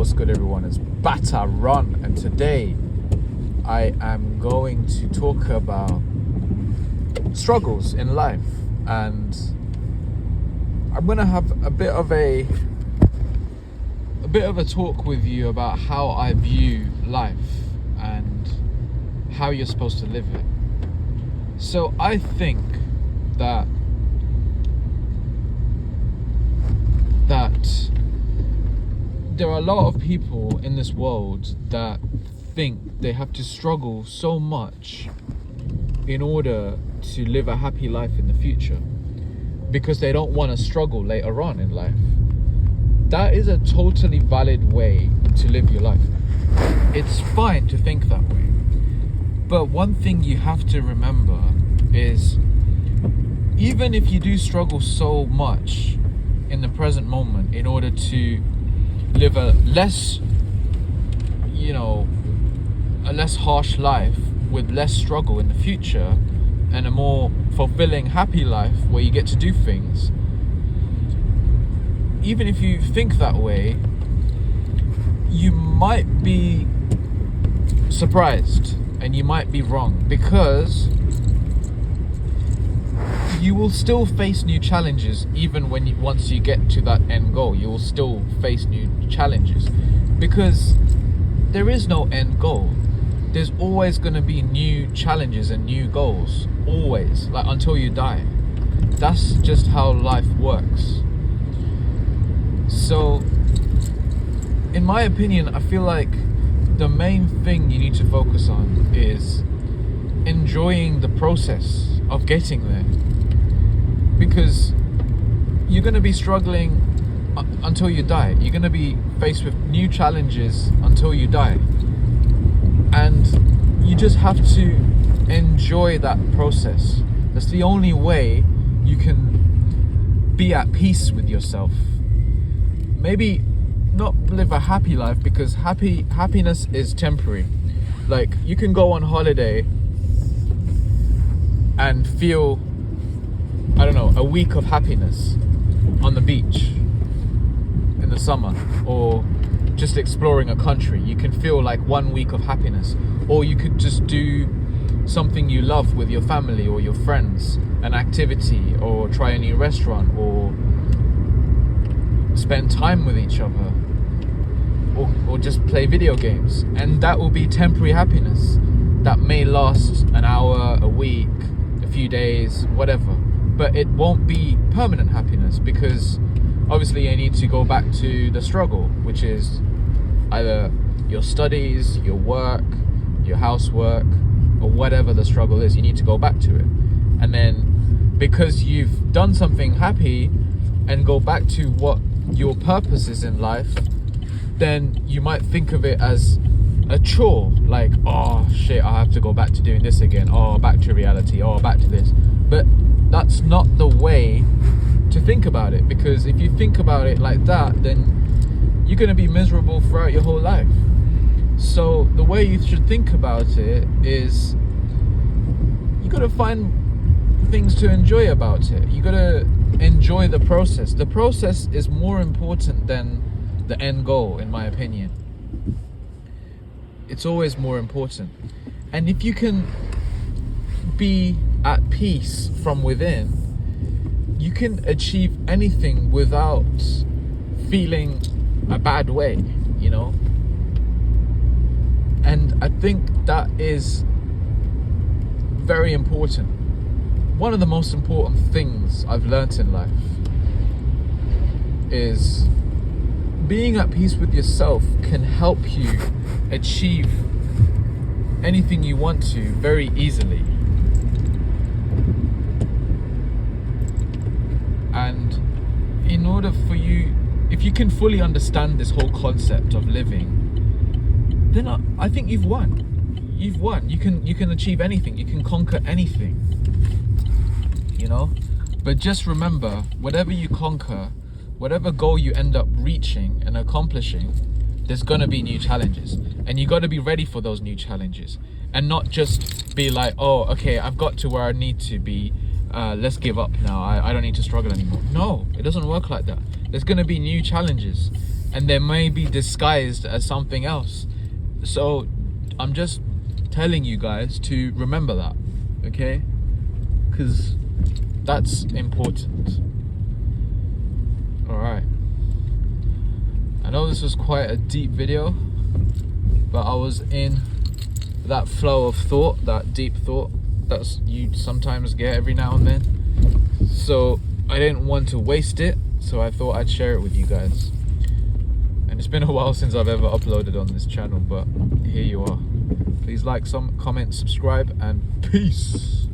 what's good everyone? It's Bata Run, and today I am going to talk about struggles in life, and I'm gonna have a bit of a talk with you about how I view life and how you're supposed to live it. So I think that there are a lot of people in this world that think they have to struggle so much in order to live a happy life in the future, because they don't want to struggle later on in life. That is a totally valid way to live your life. It's fine to think that way. But one thing you have to remember is, even if you do struggle so much in the present moment in order to live a less harsh life with less struggle in the future, and a more fulfilling, happy life where you get to do things, even if you think that way, you might be surprised and you might be wrong, because you will still face new challenges. Even once you get to that end goal, you will still face new challenges, because there is no end goal. There's always going to be new challenges and new goals, always, like until you die. That's just how life works. So in my opinion, I feel like the main thing you need to focus on is enjoying the process of getting there, because you're going to be struggling until you die. You're going to be faced with new challenges until you die, and you just have to enjoy that process. That's the only way you can be at peace with yourself. Maybe not live a happy life, because happiness is temporary. Like, you can go on holiday and feel, I don't know, a week of happiness on the beach in the summer, or just exploring a country. You can feel like 1 week of happiness. Or you could just do something you love with your family or your friends, an activity, or try a new restaurant, or spend time with each other, or just play video games, and that will be temporary happiness that may last an hour, a week, a few days, whatever. But it won't be permanent happiness, because obviously you need to go back to the struggle, which is either your studies, your work, your housework, or whatever the struggle is. You need to go back to it. And then, because you've done something happy and go back to what your purpose is in life, then you might think of it as a chore, like, oh shit, I have to go back to doing this again, oh, back to reality, oh, back to this. But that's not the way to think about it, because if you think about it like that, then you're going to be miserable throughout your whole life. So the way you should think about it is, you got to find things to enjoy about it. You got to enjoy the process. The process is more important than the end goal, in my opinion. It's always more important. And if you can be at peace from within, you can achieve anything without feeling a bad way, you know? And I think that is very important. One of the most important things I've learnt in life is being at peace with yourself can help you achieve anything you want to very easily. And in order for you, if you can fully understand this whole concept of living, then I think you've won. You've won. You can achieve anything. You can conquer anything, you know? But just remember, whatever you conquer, whatever goal you end up reaching and accomplishing, there's gonna be new challenges, and you got to be ready for those new challenges, and not just be like, oh, okay, I've got to where I need to be, let's give up now, I don't need to struggle anymore. No, it doesn't work like that. There's going to be new challenges, and they may be disguised as something else. So I'm just telling you guys to remember that, okay? Because that's important. All right, I know this was quite a deep video, but I was in that flow of thought, that deep thought that you sometimes get every now and then. So I didn't want to waste it, so I thought I'd share it with you guys. And it's been a while since I've ever uploaded on this channel, but here you are. Please like, comment, subscribe, and peace.